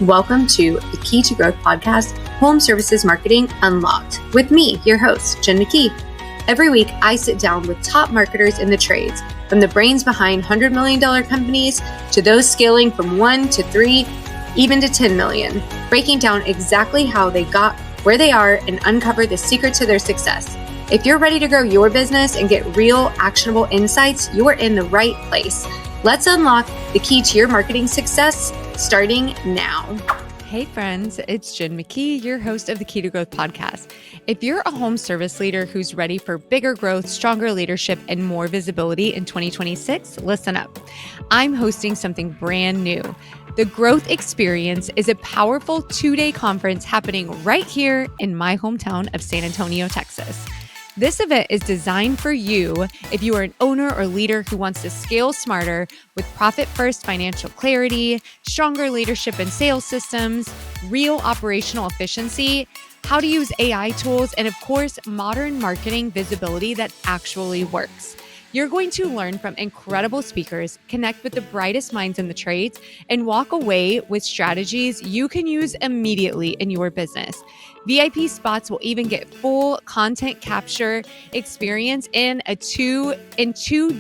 Welcome to the Key to Growth podcast, Home Services Marketing Unlocked, with me, your host, Jen McKee. Every week, I sit down with top marketers in the trades, from the brains behind $100 million companies to those scaling from 1 to 3, even to 10 million, breaking down exactly how they got where they are and uncover the secret to their success. If you're ready to grow your business and get real, actionable insights, you're in the right place. Let's unlock the key to your marketing success, starting now. Hey friends, it's Jen McKee, your host of the Key to Growth podcast. If you're a home service leader who's ready for bigger growth, stronger leadership, and more visibility in 2026, listen up. I'm hosting something brand new. The Growth Experience is a powerful 2-day conference happening right here in my hometown of San Antonio, Texas. This event is designed for you if you are an owner or leader who wants to scale smarter with profit-first financial clarity, stronger leadership and sales systems, real operational efficiency, how to use AI tools, and of course, modern marketing visibility that actually works. You're going to learn from incredible speakers, connect with the brightest minds in the trades, and walk away with strategies you can use immediately in your business. VIP spots will even get full content capture experience in two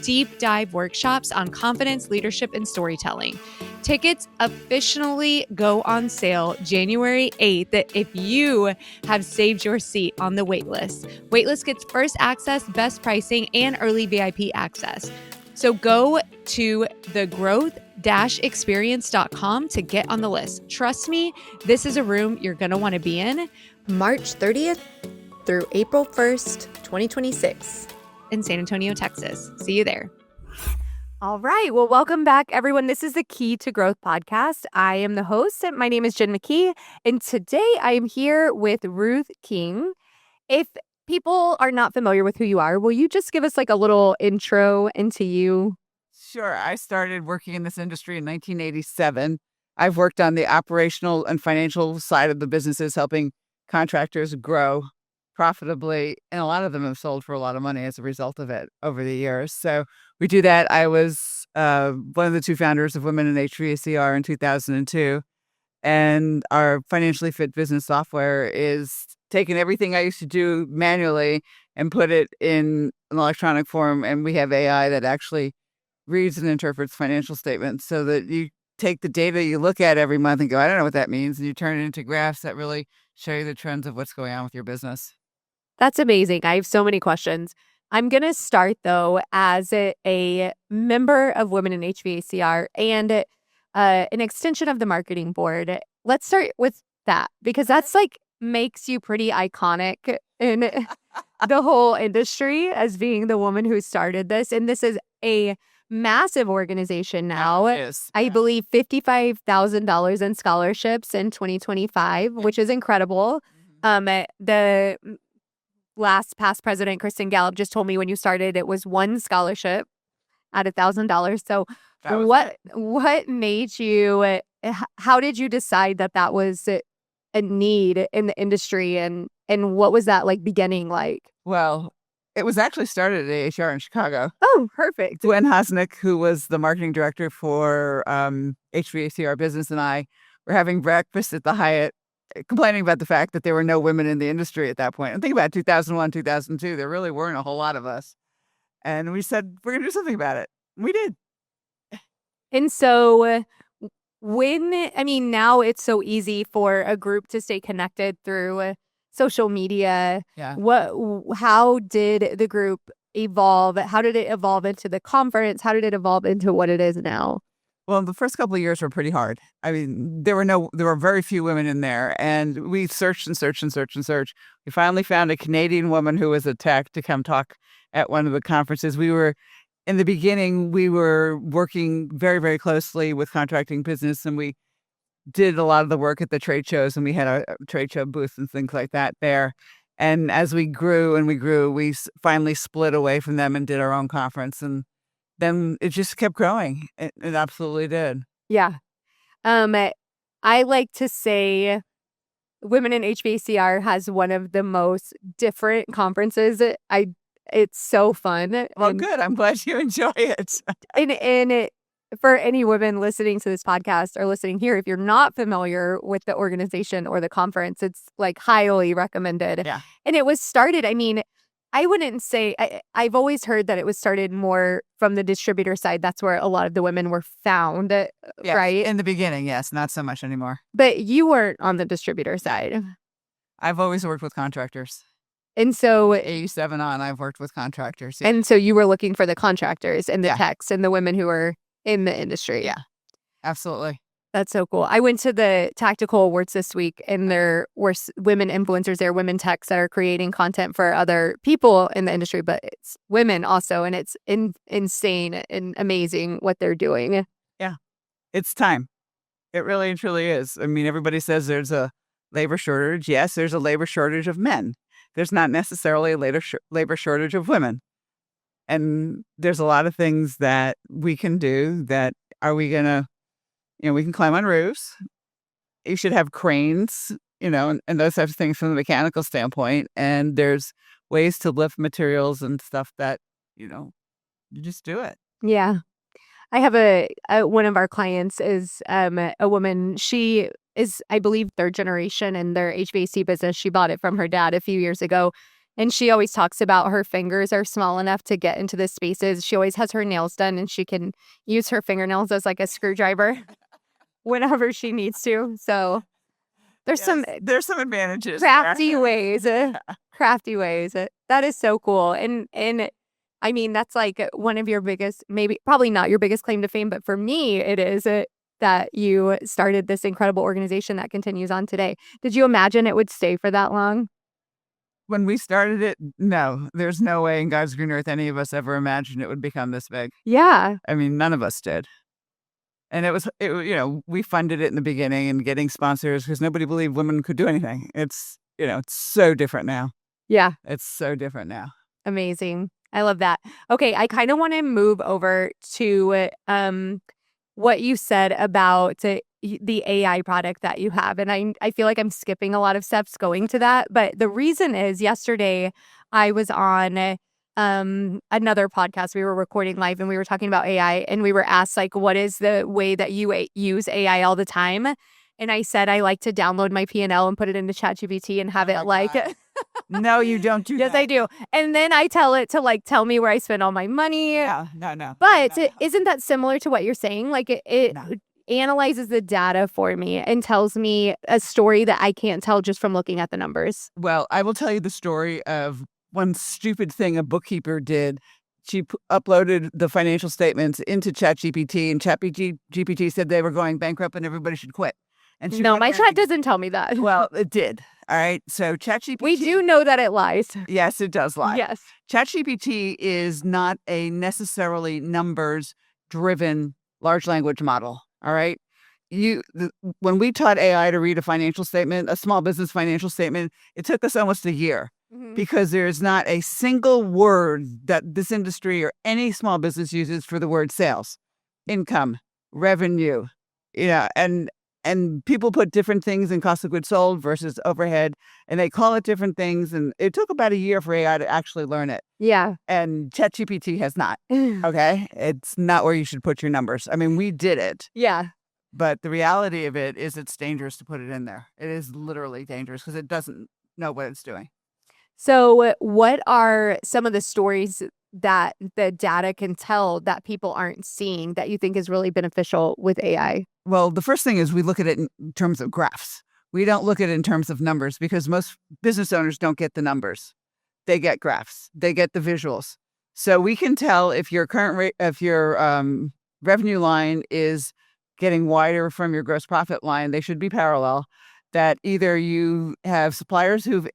deep dive workshops on confidence, leadership, and storytelling. Tickets officially go on sale January 8th if you have saved your seat on the waitlist. Waitlist gets first access, best pricing, and early VIP access. So go to thegrowth-experience.com to get on the list. Trust me, this is a room you're going to want to be in. March 30th through April 1st, 2026 in San Antonio, Texas. See you there. All right. Well, welcome back, everyone. This is the Key to Growth podcast. I am the host. My name is Jen McKee, and today I am here with Ruth King. If people are not familiar with who you are, will you just give us like a little intro into you? Sure. I started working in this industry in 1987. I've worked on the operational and financial side of the businesses, helping contractors grow profitably, and a lot of them have sold for a lot of money as a result of it over the years. So we do that. I was one of the two founders of Women in HVACR in 2002, and our financially fit business software is taking everything I used to do manually and put it in an electronic form, and we have AI that actually reads and interprets financial statements so that you take the data you look at every month and go, I don't know what that means, and you turn it into graphs that really show you the trends of what's going on with your business. That's amazing. I have so many questions. I'm going to start, though, as a member of Women in HVACR and an extension of the marketing board. Let's start with that, because that's like makes you pretty iconic in the whole industry as being the woman who started this. And this is a massive organization now. Yes. I believe $55,000 in scholarships in 2025, which is incredible. The past president, Kristen Gallup, just told me when you started, it was one scholarship at $1,000. So what made you, how did you decide that was a need in the industry, and what was that like beginning like? Well, it was actually started at AHR in Chicago. Oh, perfect. Gwen Hosnick, who was the marketing director for HVACR business, and I were having breakfast at the Hyatt, complaining about the fact that there were no women in the industry at that point. And think about 2001, 2002, there really weren't a whole lot of us. And we said, we're going to do something about it. We did. And so now it's so easy for a group to stay connected through social media. Yeah. How did the group evolve? How did it evolve into the conference? How did it evolve into what it is now? Well, the first couple of years were pretty hard. I mean, there were very few women in there, and we searched and searched and searched and searched. We finally found a Canadian woman who was a tech to come talk at one of the conferences. In the beginning, we were working very, very closely with contracting business, and we did a lot of the work at the trade shows, and we had a trade show booth and things like that there. And as we grew, we finally split away from them and did our own conference. And then it just kept growing. It absolutely did. Yeah. I like to say Women in HVACR has one of the most different conferences. It's so fun. Well, good. I'm glad you enjoy it. And for any women listening to this podcast or listening here, if you're not familiar with the organization or the conference, it's like highly recommended. Yeah. And it was started, I mean, I wouldn't say, I've always heard that it was started more from the distributor side. That's where a lot of the women were found, Yes. right? In the beginning, yes, not so much anymore. But you weren't on the distributor side. I've always worked with contractors. And so 87 on, I've worked with contractors. Yeah. And so you were looking for the contractors and the Yeah. techs and the women who were in the industry. Yeah. Absolutely. That's so cool. I went to the Tactical Awards this week, and there were women influencers there, women techs that are creating content for other people in the industry, but it's women also, and it's insane and amazing what they're doing. Yeah. It's time. It really and truly is. I mean, everybody says there's a labor shortage. Yes, there's a labor shortage of men. There's not necessarily a labor shortage of women. And there's a lot of things that we can do that are we going to, we can climb on roofs. You should have cranes, and those types of things from the mechanical standpoint. And there's ways to lift materials and stuff that, you just do it. Yeah. I have one of our clients is a woman. She is, I believe, third generation in their HVAC business. She bought it from her dad a few years ago. And she always talks about her fingers are small enough to get into the spaces. She always has her nails done, and she can use her fingernails as like a screwdriver whenever she needs to. So there's some advantages. Crafty ways. That is so cool. And I mean, that's like one of your biggest, probably not your biggest claim to fame, but for me, it is that you started this incredible organization that continues on today. Did you imagine it would stay for that long? When we started it, no, there's no way in God's green earth any of us ever imagined it would become this big. Yeah. I mean, none of us did. And we funded it in the beginning and getting sponsors because nobody believed women could do anything. It's so different now. Yeah. It's so different now. Amazing. I love that. Okay. I kind of want to move over to what you said about the AI product that you have. And I feel like I'm skipping a lot of steps going to that. But the reason is yesterday I was on another podcast. We were recording live and we were talking about AI, and we were asked, like, what is the way that you use AI all the time? And I said, I like to download my P&L and put it into ChatGPT and have it like... No, you don't do yes, that. I do. And then I tell it to tell me where I spend all my money. No. But isn't that similar to what you're saying? Like it No. analyzes the data for me and tells me a story that I can't tell just from looking at the numbers. Well, I will tell you the story of one stupid thing a bookkeeper did. She uploaded the financial statements into ChatGPT, and ChatGPT said they were going bankrupt and everybody should quit. And no, my chat doesn't tell me that. Well, it did. All right. So ChatGPT. We do know that it lies. Yes, it does lie. Yes. ChatGPT is not a necessarily numbers-driven large language model. All right. When we taught AI to read a financial statement, a small business financial statement, it took us almost a year because there's not a single word that this industry or any small business uses for the word sales, income, revenue, and people put different things in cost of goods sold versus overhead, and they call it different things. And it took about a year for AI to actually learn it. Yeah. And ChatGPT has not. Okay. It's not where you should put your numbers. I mean, we did it. Yeah. But the reality of it is it's dangerous to put it in there. It is literally dangerous because it doesn't know what it's doing. So what are some of the stories that the data can tell that people aren't seeing that you think is really beneficial with AI? Well, the first thing is we look at it in terms of graphs. We don't look at it in terms of numbers because most business owners don't get the numbers. They get graphs. They get the visuals. So we can tell if your current rate, if your revenue line is getting wider from your gross profit line, they should be parallel. That either you have suppliers who've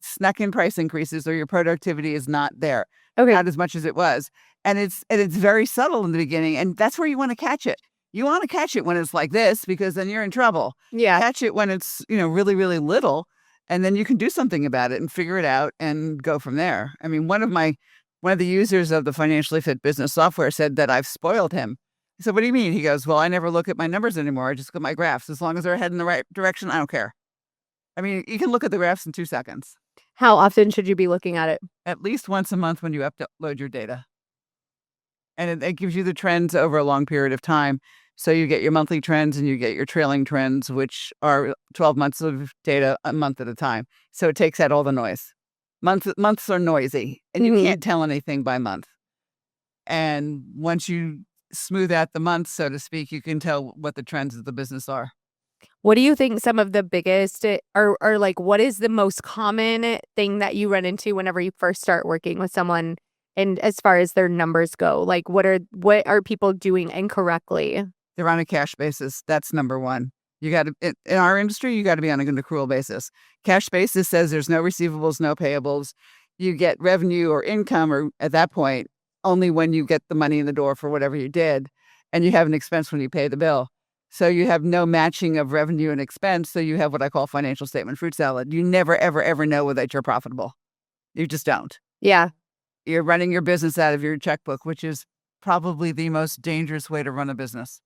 snuck in price increases or your productivity is not there. Okay. Not as much as it was. And it's very subtle in the beginning. And that's where you want to catch it. You want to catch it when it's like this, because then you're in trouble. Yeah. Catch it when it's, really, really little. And then you can do something about it and figure it out and go from there. I mean, one of the users of the Financially Fit Business software said that I've spoiled him. I said, what do you mean? He goes, well, I never look at my numbers anymore. I just look at my graphs. As long as they're heading in the right direction, I don't care. I mean, you can look at the graphs in 2 seconds. How often should you be looking at it? At least once a month when you upload your data. And it gives you the trends over a long period of time. So you get your monthly trends and you get your trailing trends, which are 12 months of data a month at a time. So it takes out all the noise. Months are noisy, and you can't tell anything by month. And once you smooth out the months, so to speak, you can tell what the trends of the business are. What do you think some of the biggest are like, what is the most common thing that you run into whenever you first start working with someone? And as far as their numbers go, like what are people doing incorrectly? They're on a cash basis. That's number one. You got to, in our industry, you got to be on an accrual basis. Cash basis says there's no receivables, no payables. You get revenue or income, or at that point, only when you get the money in the door for whatever you did, and you have an expense when you pay the bill. So you have no matching of revenue and expense. So you have what I call financial statement fruit salad. You never, ever, ever know whether you're profitable. You just don't. Yeah. You're running your business out of your checkbook, which is probably the most dangerous way to run a business.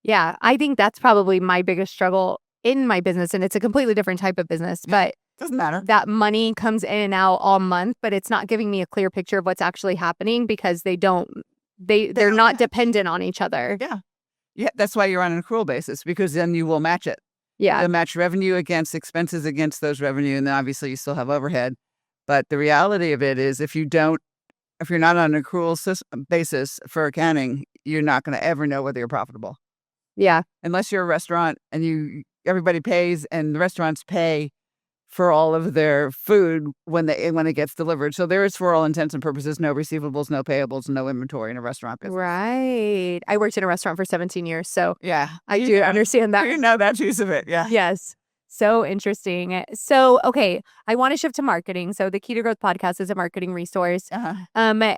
Yeah. I think that's probably my biggest struggle in my business. And it's a completely different type of business, but doesn't matter. That money comes in and out all month, but it's not giving me a clear picture of what's actually happening because they're not dependent on each other. Yeah. Yeah, that's why you're on an accrual basis, because then you will match it. Yeah. You'll match revenue against expenses against those revenue, and then obviously you still have overhead. But the reality of it is if you're not on an accrual basis for accounting, you're not going to ever know whether you're profitable. Yeah. Unless you're a restaurant and everybody pays and the restaurants pay for all of their food when it gets delivered. So there is, for all intents and purposes, no receivables, no payables, no inventory in a restaurant business. Right. I worked in a restaurant for 17 years, so yeah, I do understand that. You know that piece of it, yeah. Yes. So interesting. So, okay, I want to shift to marketing. So the Key to Growth podcast is a marketing resource. I've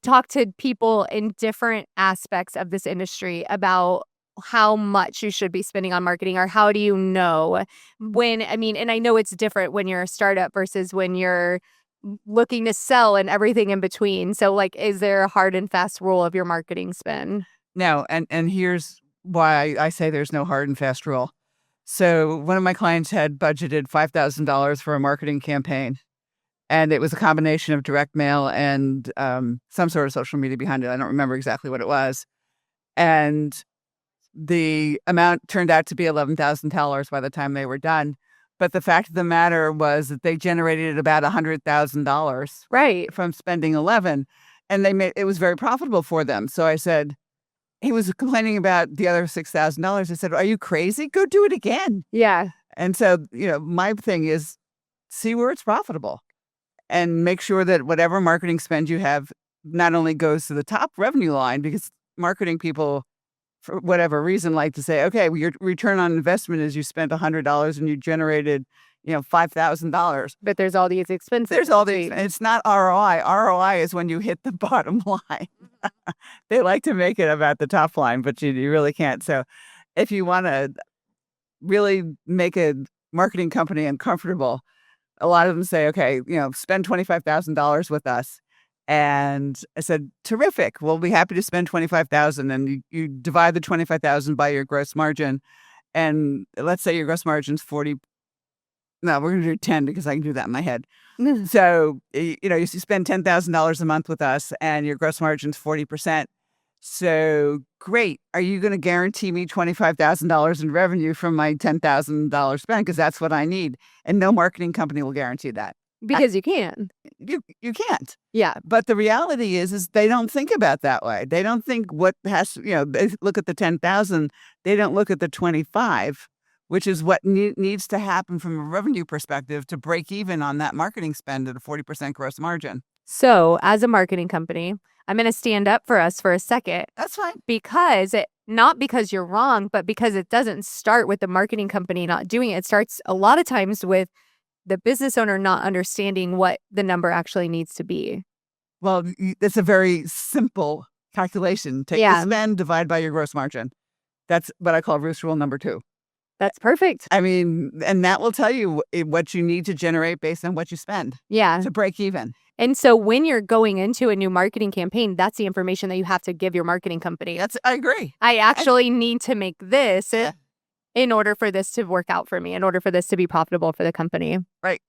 talked to people in different aspects of this industry about how much you should be spending on marketing, or how do you know and I know it's different when you're a startup versus when you're looking to sell and everything in between. So like, is there a hard and fast rule of your marketing spend? No. And here's why I say there's no hard and fast rule. So one of my clients had budgeted $5,000 for a marketing campaign, and it was a combination of direct mail and some sort of social media behind it. I don't remember exactly what it was. And the amount turned out to be $11,000 by the time they were done. But the fact of the matter was that they generated about $100,000 right from spending 11, and it was very profitable for them. So I said, he was complaining about the other $6,000. I said, are you crazy? Go do it again. Yeah. And so, my thing is see where it's profitable and make sure that whatever marketing spend you have not only goes to the top revenue line, because marketing people, for whatever reason, like to say, okay, well, your return on investment is you spent $100 and you generated, $5,000. But there's all these expenses. It's not ROI. ROI is when you hit the bottom line. They like to make it about the top line, but you really can't. So if you want to really make a marketing company uncomfortable, a lot of them say, okay, spend $25,000 with us. And I said, terrific. We'll be happy to spend $25,000, and you divide the $25,000 by your gross margin. And let's say your gross margin's 40. No, we're going to do 10 because I can do that in my head. So, you spend $10,000 a month with us and your gross margin's 40%. So great. Are you going to guarantee me $25,000 in revenue from my $10,000 spend? Because that's what I need. And no marketing company will guarantee that. Because you can. You can't. Yeah. But the reality is they don't think about that way. They don't think they look at the 10,000. They don't look at the 25, which is what needs to happen from a revenue perspective to break even on that marketing spend at a 40% gross margin. So as a marketing company, I'm going to stand up for us for a second. That's fine. Not because you're wrong, but because it doesn't start with the marketing company not doing it. It starts a lot of times with the business owner not understanding what the number actually needs to be. Well, it's a very simple calculation. Take the spend, divide by your gross margin. That's what I call Ruth's rule number 2. That's perfect. And that will tell you what you need to generate based on what you spend. Yeah. To break even. And so when you're going into a new marketing campaign, that's the information that you have to give your marketing company. I agree. I actually need to make this in order for this to work out for me, in order for this to be profitable for the company. Right.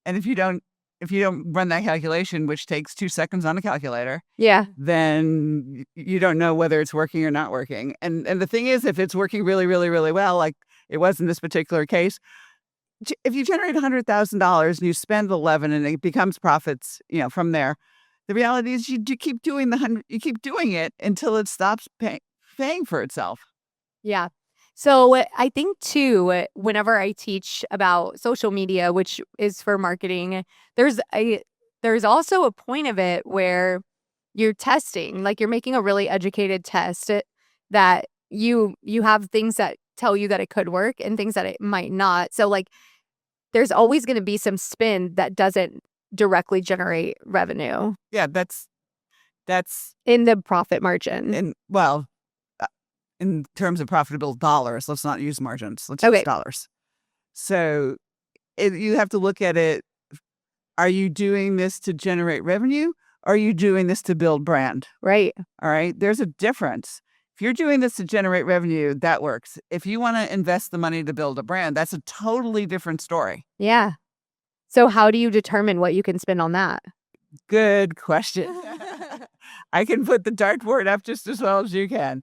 And if you don't if you don't run that calculation, which takes 2 seconds on a calculator, Yeah. then you don't know whether it's working or not working. And the thing is, if it's working really, really, really well, like it was in this particular case, if you generate $100,000 and you spend 11 and it becomes profits, from there, the reality is you keep doing you keep doing it until it stops paying for itself. Yeah. So I think too, whenever I teach about social media, which is for marketing, there's also a point of it where you're testing, like you're making a really educated test that you have things that tell you that it could work and things that it might not. So like there's always going to be some spin that doesn't directly generate revenue. Yeah, that's in the profit margin. In terms of profitable dollars, let's not use margins. Let's Okay. use dollars. So you have to look at it. Are you doing this to generate revenue? Or are you doing this to build brand? Right. All right. There's a difference. If you're doing this to generate revenue, that works. If you want to invest the money to build a brand, that's a totally different story. Yeah. So how do you determine what you can spend on that? Good question. I can put the dartboard up just as well as you can.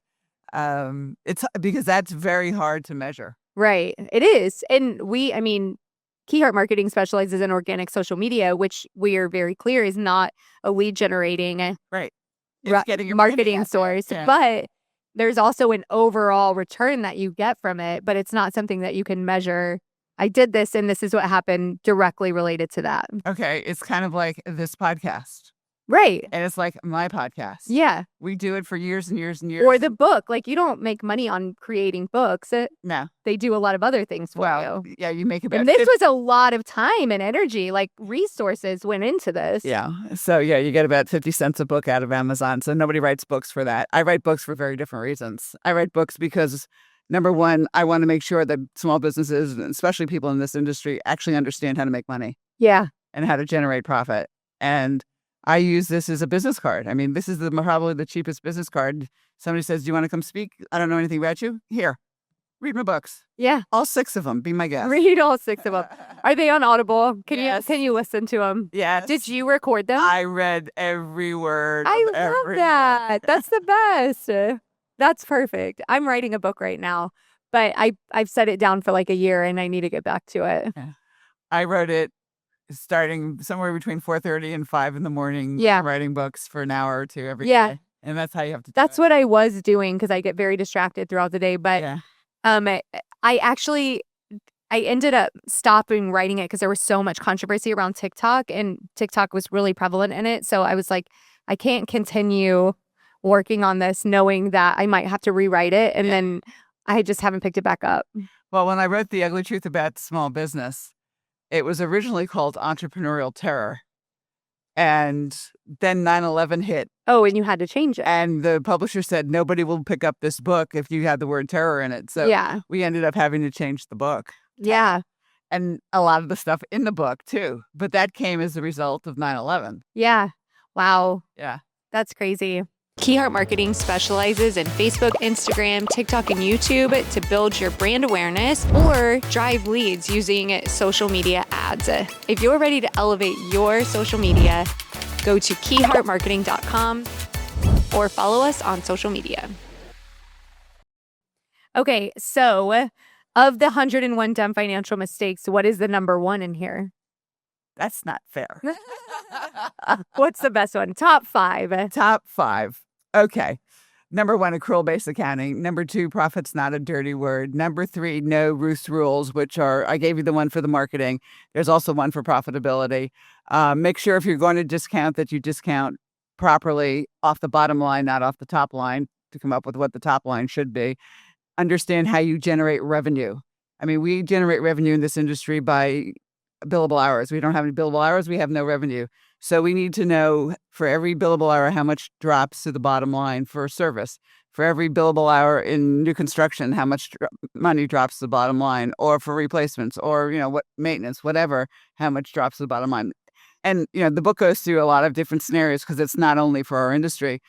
It's because that's very hard to measure. Right. It is. And Keyheart Marketing specializes in organic social media, which we are very clear is not a lead generating right. It's getting your marketing source. Yeah. But there's also an overall return that you get from it, but it's not something that you can measure. I did this and this is what happened directly related to that. Okay. It's kind of like this podcast. Right. And it's like my podcast. Yeah. We do it for years and years and years. Or the book. Like you don't make money on creating books. No. They do a lot of other things for you. Yeah, you make about And this was a lot of time and energy, like resources went into this. Yeah. So yeah, you get about 50 cents a book out of Amazon. So nobody writes books for that. I write books for very different reasons. I write books because number one, I want to make sure that small businesses, especially people in this industry, actually understand how to make money. Yeah. And how to generate profit. And I use this as a business card. I mean, this is probably the cheapest business card. Somebody says, do you want to come speak? I don't know anything about you. Here, read my books. Yeah. All 6 of them. Be my guest. Read all 6 of them. Are they on Audible? Yes. Can you listen to them? Yes. Did you record them? I read every word. I love that. That's the best. That's perfect. I'm writing a book right now, but I've set it down for like a year and I need to get back to it. Yeah. I wrote it starting somewhere between 4:30 and 5 in the morning. Yeah. Writing books for an hour or two every day. And that's how you have to do That's it. what I was doing because I get very distracted throughout the day. But I ended up stopping writing it because there was so much controversy around TikTok and TikTok was really prevalent in it. So I was like, I can't continue working on this knowing that I might have to rewrite it. And then I just haven't picked it back up. Well, when I wrote The Ugly Truth About Small Business, it was originally called Entrepreneurial Terror. And then 9/11 hit. Oh, and you had to change it. And the publisher said, nobody will pick up this book if you had the word terror in it. So we ended up having to change the book. Yeah. And a lot of the stuff in the book, too. But that came as a result of 9/11. Yeah. Wow. Yeah. That's crazy. Keyheart Marketing specializes in Facebook, Instagram, TikTok, and YouTube to build your brand awareness or drive leads using social media ads. If you're ready to elevate your social media, go to keyheartmarketing.com or follow us on social media. Okay, so of the 101 dumb financial mistakes, what is the number 1 in here? That's not fair. What's the best one? Top 5. Top 5. Okay. Number 1, accrual-based accounting. Number 2, profit's not a dirty word. Number 3, no Ruth's rules, which are, I gave you the one for the marketing. There's also one for profitability. Make sure if you're going to discount that you discount properly off the bottom line, not off the top line, to come up with what the top line should be. Understand how you generate revenue. I mean, we generate revenue in this industry by billable hours. We don't have any billable hours. We have no revenue. So we need to know for every billable hour, how much drops to the bottom line for service. For every billable hour in new construction, how much money drops to the bottom line, or for replacements or, what maintenance, whatever, how much drops to the bottom line. And, the book goes through a lot of different scenarios because it's not only for our industry.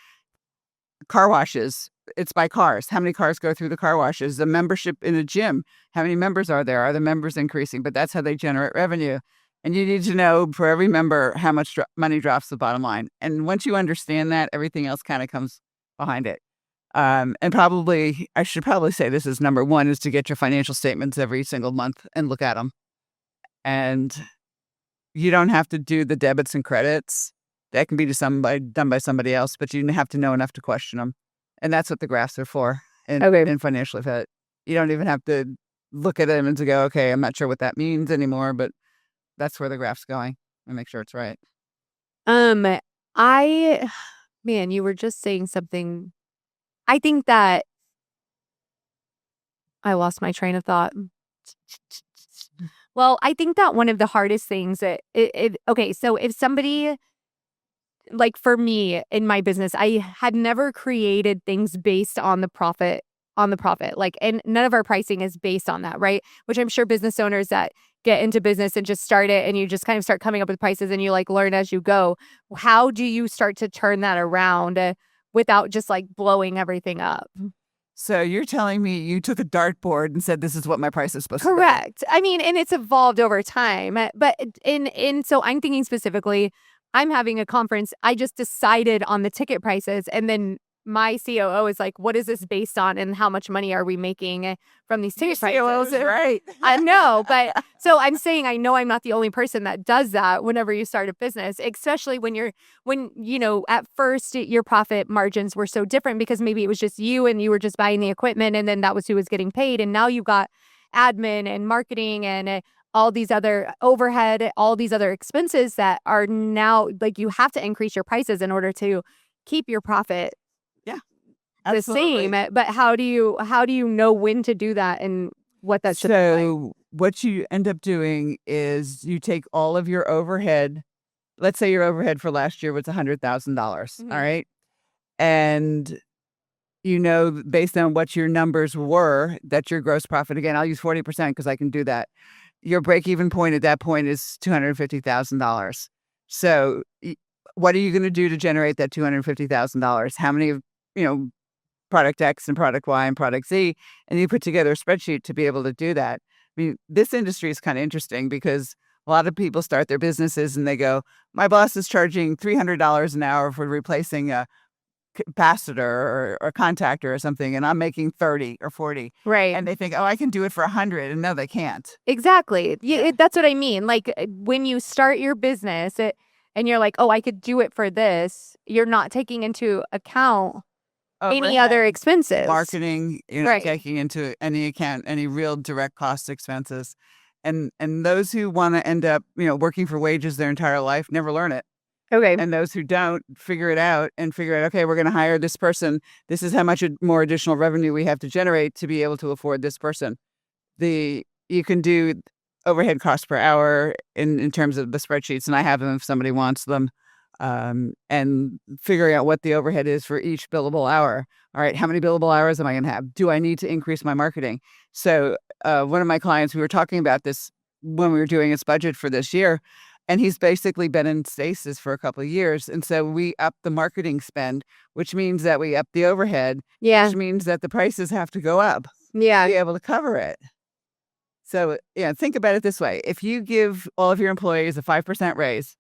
Car washes, it's by cars. How many cars go through the car washes? The membership in a gym, how many members are there? Are the members increasing? But that's how they generate revenue. And you need to know for every member how much money drops to the bottom line. And once you understand that, everything else kind of comes behind it. And probably, I should probably say this is number one, is to get your financial statements every single month and look at them. And you don't have to do the debits and credits. That can be done by somebody else, but you have to know enough to question them. And that's what the graphs are for in financial fit. You don't even have to look at them and to go, okay, I'm not sure what that means anymore, but that's where the graph's going and make sure it's right. Man, you were just saying something. I think that I lost my train of thought. Well, I think that one of the hardest things okay, so if somebody, like for me in my business, I had never created things based on the profit, like, and none of our pricing is based on that, right? Which I'm sure business owners that get into business and just start it and you just kind of start coming up with prices and you like learn as you go. How do you start to turn that around without just like blowing everything up? So you're telling me you took a dartboard and said, this is what my price is supposed to be? Correct. I mean, and it's evolved over time, but so I'm thinking specifically, I'm having a conference. I just decided on the ticket prices, and then my COO is like, what is this based on and how much money are we making from these ticket prices? COO's right. I know, but so I'm saying I know I'm not the only person that does that whenever you start a business, especially when at first your profit margins were so different because maybe it was just you and you were just buying the equipment and then that was who was getting paid. And now you've got admin and marketing and all these other overhead, all these other expenses that are now like you have to increase your prices in order to keep your profit the same. But how do you know when to do that and what that should look like? So what you end up doing is you take all of your overhead. Let's say your overhead for last year was $100,000. Mm-hmm. All right. And based on what your numbers were, that your gross profit, again, I'll use 40% because I can do that. Your break-even point at that point is $250,000. So what are you going to do to generate that $250,000? How many, product X and product Y and product Z, and you put together a spreadsheet to be able to do that. I mean, this industry is kind of interesting because a lot of people start their businesses and they go, my boss is charging $300 an hour for replacing a capacitor or a contactor or something, and I'm making 30 or 40. Right. And they think, oh, I can do it for 100. And no, they can't. Exactly. That's what I mean. Like when you start your business and you're like, oh, I could do it for this, you're not taking into account any other expenses. Marketing, taking into any real direct cost expenses. And those who want to end up, working for wages their entire life never learn it. Okay. And those who don't figure it out, okay, we're going to hire this person. This is how much more additional revenue we have to generate to be able to afford this person. You can do overhead cost per hour in terms of the spreadsheets, and I have them if somebody wants them. And figuring out what the overhead is for each billable hour. All right, how many billable hours am I going to have? Do I need to increase my marketing? So one of my clients, we were talking about this when we were doing his budget for this year, and he's basically been in stasis for a couple of years. And so we upped the marketing spend, which means that we up the overhead, which means that the prices have to go up to be able to cover it. So think about it this way. If you give all of your employees a 5% raise,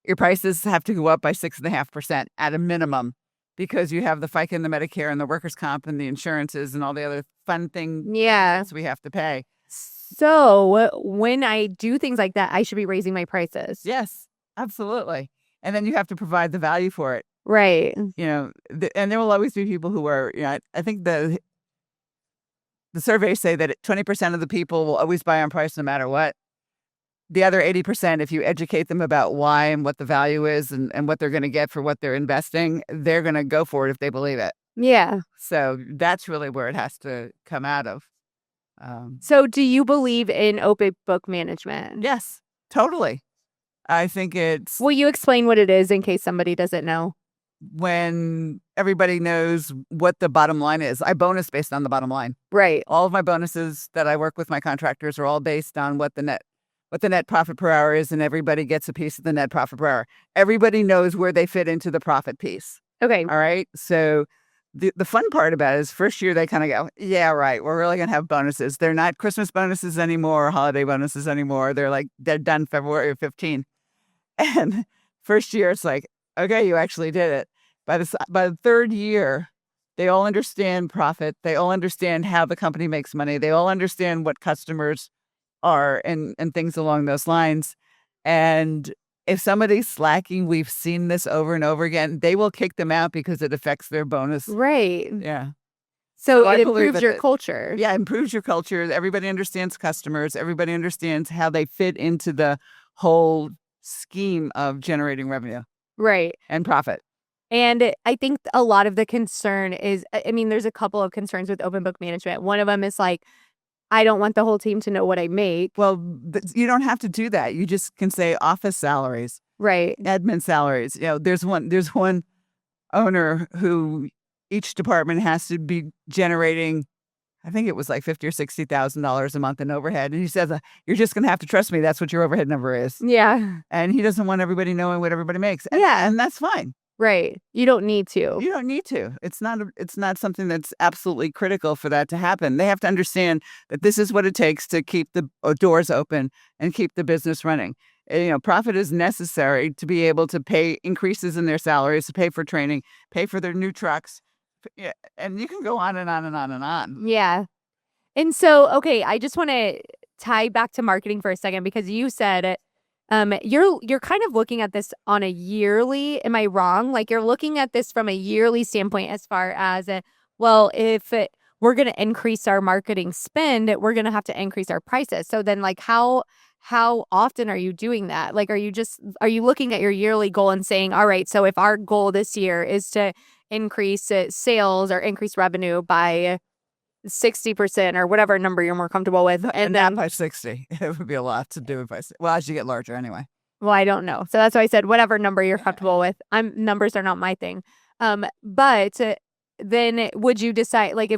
your prices have to go up by 6.5% at a minimum because you have the FICA and the Medicare and the workers' comp and the insurances and all the other fun things we have to pay. So when I do things like that, I should be raising my prices. Yes, absolutely. And then you have to provide the value for it. Right. And there will always be people who are, I think the surveys say that 20% of the people will always buy on price no matter what. The other 80%, if you educate them about why and what the value is and what they're going to get for what they're investing, they're going to go for it if they believe it. Yeah. So that's really where it has to come out of. So do you believe in open book management? Yes, totally. I think it's... Will you explain what it is in case somebody doesn't know? When everybody knows what the bottom line is. I bonus based on the bottom line. Right. All of my bonuses that I work with my contractors are all based on what the net profit per hour is, and everybody gets a piece of the net profit per hour. Everybody knows where they fit into the profit piece. Okay. All right. So the fun part about it is first year they kind of go, yeah, right, we're really going to have bonuses. They're not Christmas bonuses anymore, or holiday bonuses anymore. They're done February 15th. And first year it's like, okay, you actually did it. By the third year, they all understand profit. They all understand how the company makes money. They all understand what customers are and things along those lines. And if somebody's slacking, we've seen this over and over again, they will kick them out because it affects their bonus. Right. Yeah. So I it believe improves your culture. Yeah, improves your culture. Everybody understands customers. Everybody understands how they fit into the whole scheme of generating revenue. Right. And profit. And I think a lot of the concern is, I mean, there's a couple of concerns with open book management. One of them is like, I don't want the whole team to know what I make. Well, you don't have to do that. You just can say office salaries, right? Admin salaries. There's one owner who each department has to be generating, I think it was like $50,000 or $60,000 a month in overhead. And he says, you're just going to have to trust me. That's what your overhead number is. Yeah. And he doesn't want everybody knowing what everybody makes. And that's fine. Right. You don't need to. You don't need to. It's not something that's absolutely critical for that to happen. They have to understand that this is what it takes to keep the doors open and keep the business running. Profit is necessary to be able to pay increases in their salaries, to pay for training, pay for their new trucks. Yeah, and you can go on and on and on and on. Yeah. And so, okay, I just want to tie back to marketing for a second, because you said you're kind of looking at this on a yearly. Am I wrong? Like, you're looking at this from a yearly standpoint as far as, if we're going to increase our marketing spend, we're going to have to increase our prices. So then, like, how often are you doing that? Like, are you looking at your yearly goal and saying, all right, so if our goal this year is to increase sales or increase revenue by 60% or whatever number you're more comfortable with. And then by 60, it would be a lot to do as you get larger anyway. Well, I don't know. So that's why I said whatever number you're comfortable with. Numbers are not my thing. But then would you decide, like,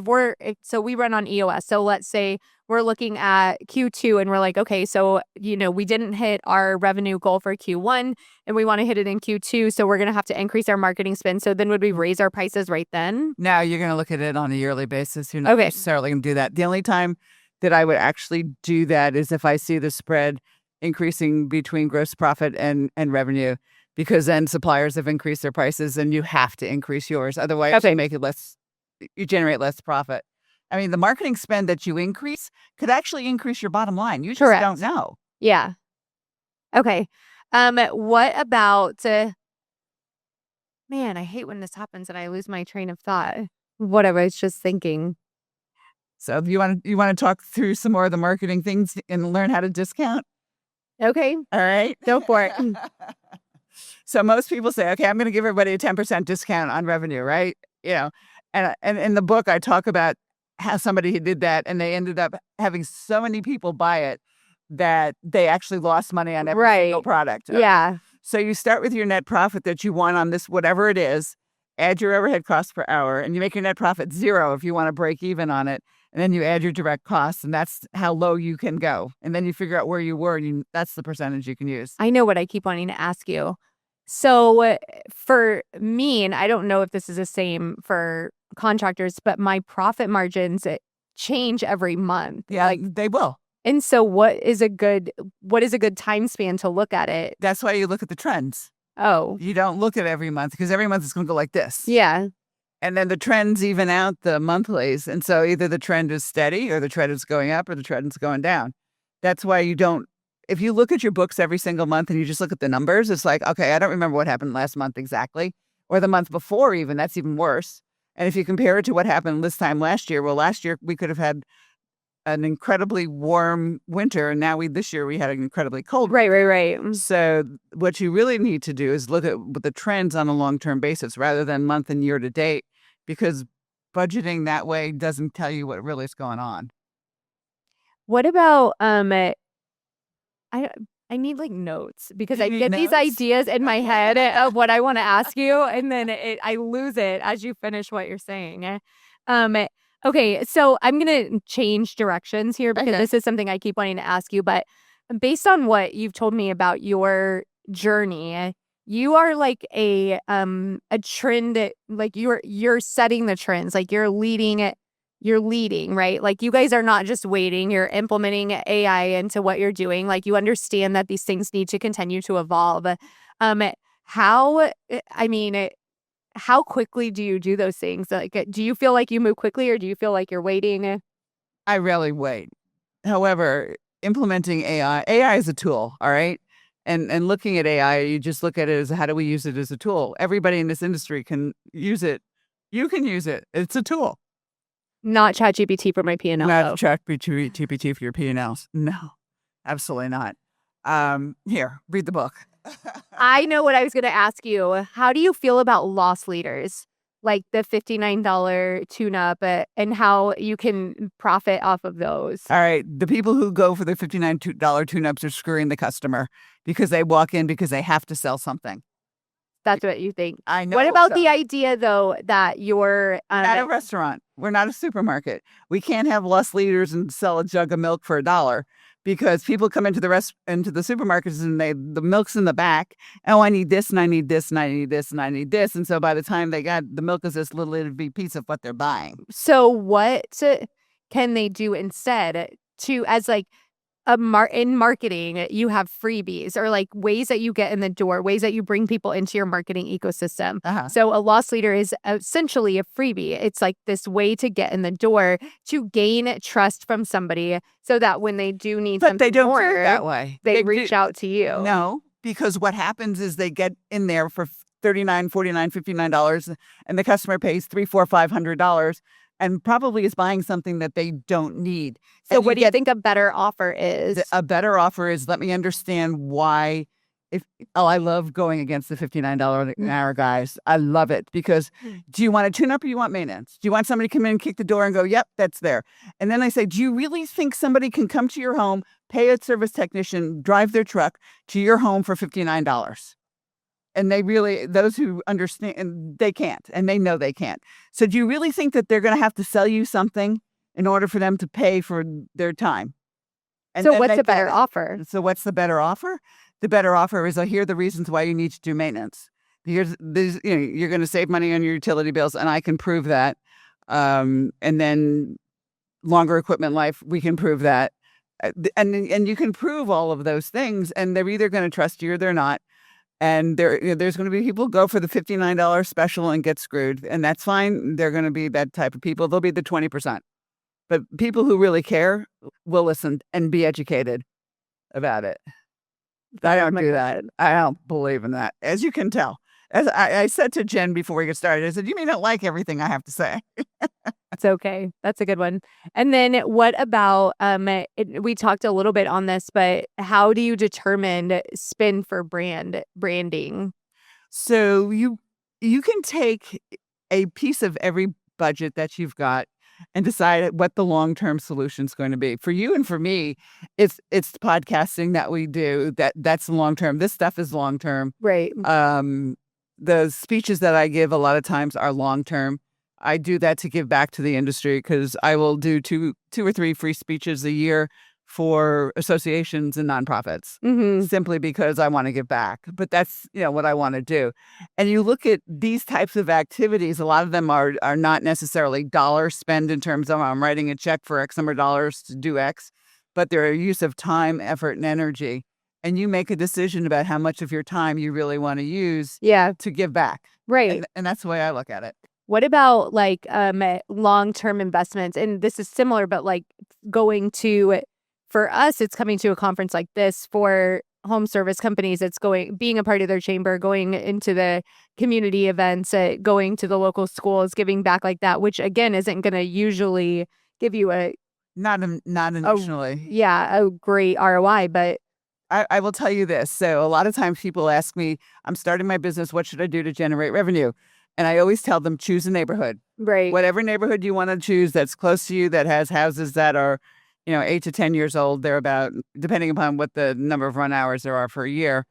so we run on EOS. So let's say we're looking at Q2 and we're like, okay, so, we didn't hit our revenue goal for Q1 and we want to hit it in Q2. So we're going to have to increase our marketing spend. So then would we raise our prices right then? No, you're going to look at it on a yearly basis. You're not necessarily going to do that. The only time that I would actually do that is if I see the spread increasing between gross profit and revenue, because then suppliers have increased their prices and you have to increase yours. Otherwise, you generate less profit. I mean, the marketing spend that you increase could actually increase your bottom line. You just don't know. Yeah. Okay. What about, man, I hate when this happens and I lose my train of thought. What I was just thinking. So you want to talk through some more of the marketing things and learn how to discount? Okay. All right. Go for it. So most people say, okay, I'm going to give everybody a 10% discount on revenue, right? And in the book, I talk about how somebody did that and they ended up having so many people buy it that they actually lost money on every single product. Yeah. So you start with your net profit that you want on this, whatever it is, add your overhead costs per hour, and you make your net profit 0 if you want to break even on it. And then you add your direct costs, and that's how low you can go. And then you figure out where you were, and that's the percentage you can use. I know what I keep wanting to ask you. So for me, and I don't know if this is the same for contractors, but my profit margins change every month. Yeah, they will. And so what is a good time span to look at it? That's why you look at the trends. Oh. You don't look at every month, because every month is going to go like this. Yeah. And then the trends even out the monthlies. And so either the trend is steady or the trend is going up or the trend is going down. That's why if you look at your books every single month and you just look at the numbers, it's like, okay, I don't remember what happened last month exactly, or the month before even. That's even worse. And if you compare it to what happened this time last year, well, last year we could have had an incredibly warm winter, and this year we had an incredibly cold winter. Right. So what you really need to do is look at the trends on a long-term basis rather than month and year to date, because budgeting that way doesn't tell you what really is going on. What about I need like notes, because I get these ideas in my head of what I want to ask you, and then I lose it as you finish what you're saying. Okay, so I'm going to change directions here, because this is something I keep wanting to ask you. But based on what you've told me about your journey, you are like a trend, like you're setting the trends, like you're leading it. You're leading, right? Like you guys are not just waiting, you're implementing AI into what you're doing. Like you understand that these things need to continue to evolve. Um, how, I mean, how quickly do you do those things? Like, do you feel like you move quickly or do you feel like you're waiting? I rarely wait. However, implementing AI is a tool, all right? And looking at AI, you just look at it as how do we use it as a tool? Everybody in this industry can use it. You can use it. It's a tool. Not ChatGPT for my P&L. Not ChatGPT for your P&Ls. No, absolutely not. Here, read the book. I know what I was going to ask you. How do you feel about loss leaders? Like the $59 tune-up and how you can profit off of those. All right. The people who go for the $59 tune-ups are screwing the customer because they walk in because they have to sell something. That's what you think. I know. What about the idea, though, that you're at a restaurant? We're not a supermarket. We can't have loss leaders and sell a jug of milk for $1 because people come into the supermarkets and the milk's in the back. Oh, I need this and I need this and I need this and I need this. And so by the time they got the milk is this little itty piece of what they're buying. So what can they do instead as like in marketing, you have freebies or like ways that you get in the door, ways that you bring people into your marketing ecosystem. So a loss leader is essentially a freebie. It's like this way to get in the door to gain trust from somebody so that when they do need something they don't more, do it that way. They reach out to you. No, because what happens is they get in there for $39, $49, $59 and the customer pays $300, $400, $500. And probably is buying something that they don't need. So what do you think a better offer is? A better offer is let me understand why. I love going against the $59 an hour guys. I love it because do you want a tune-up or you want maintenance? Do you want somebody to come in and kick the door and go, yep, that's there? And then I say, do you really think somebody can come to your home, pay a service technician, drive their truck to your home for $59? And those who understand, they can't, and they know they can't. So do you really think that they're going to have to sell you something in order for them to pay for their time? So what's a better offer? So what's the better offer? The better offer is, here are the reasons why you need to do maintenance. You're going to save money on your utility bills, and I can prove that. And then longer equipment life, we can prove that. And you can prove all of those things, and they're either going to trust you or they're not. And there's going to be people who go for the $59 special and get screwed. And that's fine. They're going to be that type of people. They'll be the 20%. But people who really care will listen and be educated about it. I don't do that. I don't believe in that, as you can tell. As I said to Jen before we get started, I said, you may not like everything I have to say. It's okay. That's a good one. And then what about, we talked a little bit on this, but how do you determine spend for branding? So you can take a piece of every budget that you've got and decide what the long-term solution is going to be. For you and for me, it's the podcasting that we do. That's long-term. This stuff is long-term. Right. The speeches that I give a lot of times are long-term. I do that to give back to the industry because I will do two or three free speeches a year for associations and nonprofits, simply because I want to give back. But that's what I want to do. And you look at these types of activities, a lot of them are not necessarily dollar spend in terms of I'm writing a check for X number of dollars to do X, but they're a use of time, effort, and energy. And you make a decision about how much of your time you really want to use to give back. Right. And that's the way I look at it. What about like long-term investments? And this is similar, but like for us, it's coming to a conference like this. For home service companies, it's being a part of their chamber, going into the community events, going to the local schools, giving back like that, which again isn't going to usually give you not initially. A great ROI, but I will tell you this. So a lot of times people ask me, I'm starting my business. What should I do to generate revenue? And I always tell them, choose a neighborhood. Right. Whatever neighborhood you want to choose that's close to you, that has houses that are, 8 to 10 years old, they're about, depending upon what the number of run hours there are for a year.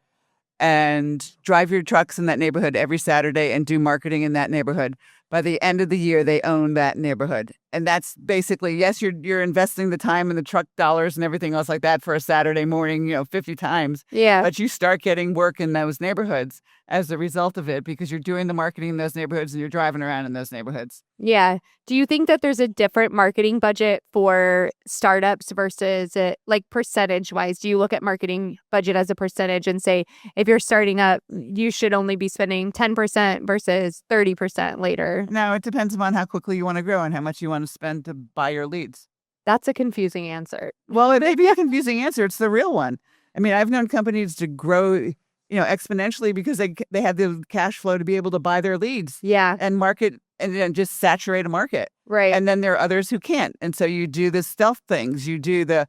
And drive your trucks in that neighborhood every Saturday and do marketing in that neighborhood. by the end of the year, they own that neighborhood. And that's basically, yes, you're investing the time and the truck dollars and everything else like that for a Saturday morning, 50 times. Yeah. But you start getting work in those neighborhoods as a result of it because you're doing the marketing in those neighborhoods and you're driving around in those neighborhoods. Yeah. Do you think that there's a different marketing budget for startups versus like percentage wise? Do you look at marketing budget as a percentage and say, if you're starting up, you should only be spending 10% versus 30% later? No, it depends upon how quickly you want to grow and how much you want to spend to buy your leads. That's a confusing answer. Well, it may be a confusing answer. It's the real one. I mean, I've known companies to grow, exponentially because they have the cash flow to be able to buy their leads. Yeah. And market and then just saturate a market. Right. And then there are others who can't. And so you do the stealth things. You do the,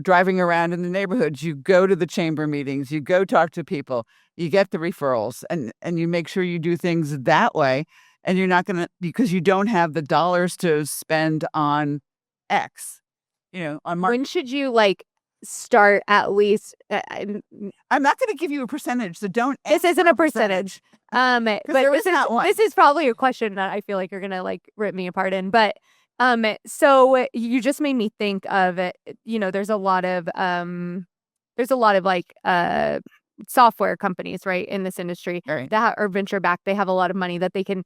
driving around in the neighborhoods. You go to the chamber meetings. You go talk to people. You get the referrals and you make sure you do things that way. And you're not going to, because you don't have the dollars to spend on X, on marketing. When should you start at least? I'm not going to give you a percentage, so don't. This isn't a percentage. But this is probably a question that I feel like you're going to rip me apart in. But so you just made me think of it. There's a lot of software companies, right, in this industry that are venture backed. They have a lot of money that they can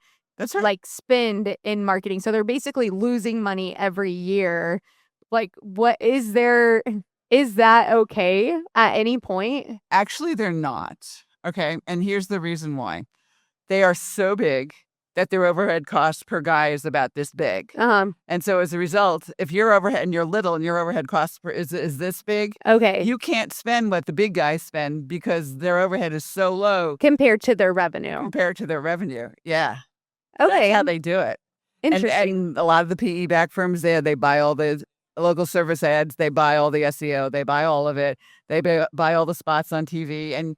spend in marketing. So they're basically losing money every year. What is that okay at any point? Actually, they're not. Okay. And here's the reason why. They are so big that their overhead cost per guy is about this big. And so as a result, if your overhead and you're little and your overhead cost is this big, okay, you can't spend what the big guys spend because their overhead is so low compared to their revenue. Yeah. Okay. That's how they do it. Interesting. And a lot of the PE back firms, they buy all the local service ads, they buy all the SEO, they buy all of it, they buy all the spots on TV, and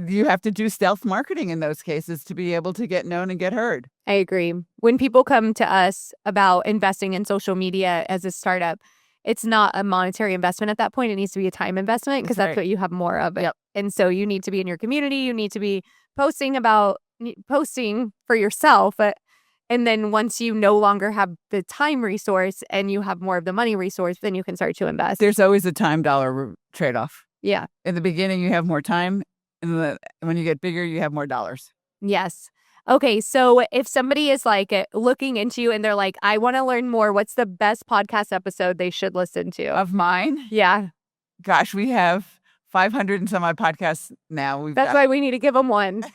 you have to do stealth marketing in those cases to be able to get known and get heard. I agree. When people come to us about investing in social media as a startup, it's not a monetary investment at that point. It needs to be a time investment because that's what you have more of. Yep. And so you need to be in your community. You need to be posting for yourself. And then once you no longer have the time resource and you have more of the money resource, then you can start to invest. There's always a time dollar trade-off. Yeah. In the beginning, you have more time. And when you get bigger, you have more dollars. Yes. Okay. So if somebody is looking into you and they're like, I want to learn more, what's the best podcast episode they should listen to? Of mine? Yeah. Gosh, we have 500 and some odd podcasts now. That's why we need to give them one.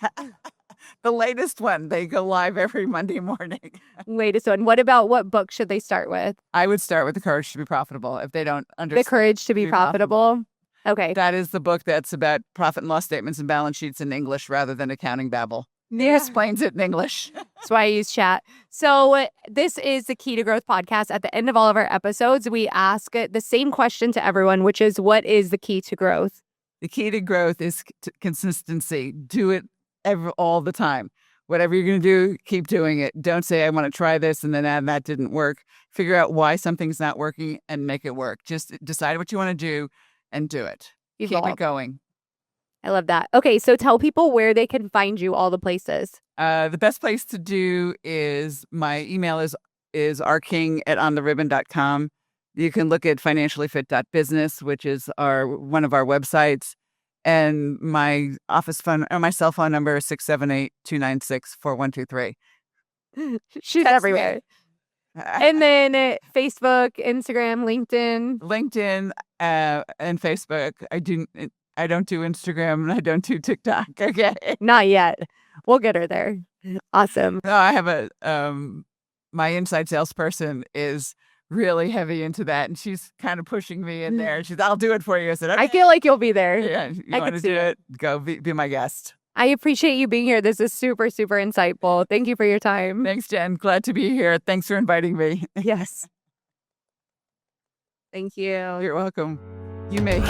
The latest one, they go live every Monday morning. Latest one. What book should they start with? I would start with The Courage to be Profitable if they don't understand. The Courage to be Profitable. Okay. That is the book that's about profit and loss statements and balance sheets in English rather than accounting babble. Yeah. It explains it in English. That's why I use chat. So this is the Key to Growth podcast. At the end of all of our episodes, we ask the same question to everyone, which is, what is the key to growth? The key to growth is consistency. Do it all the time. Whatever you're going to do, keep doing it. Don't say, I want to try this and then that didn't work. Figure out why something's not working and make it work. Just decide what you want to do and do it. Evolve. Keep it going. I love that. Okay, so tell people where they can find you, all the places. The best place to do is my email is rking@ontherribbon.com. You can look at financiallyfit.business, which is one of our websites. And my office phone or my cell phone number is 678-296-4123. She's everywhere. And then Facebook, Instagram, LinkedIn, and Facebook. I don't do Instagram and I don't do TikTok. Okay. Not yet. We'll get her there. Awesome. No, I have my inside salesperson is really heavy into that, and she's kind of pushing me in there. She's, I'll do it for you. I said, okay. I feel like you'll be there. Yeah, you want to do it? Go be my guest. I appreciate you being here. This is super, super insightful. Thank you for your time. Thanks, Jen. Glad to be here. Thanks for inviting me. Yes. Thank you. You're welcome. You may.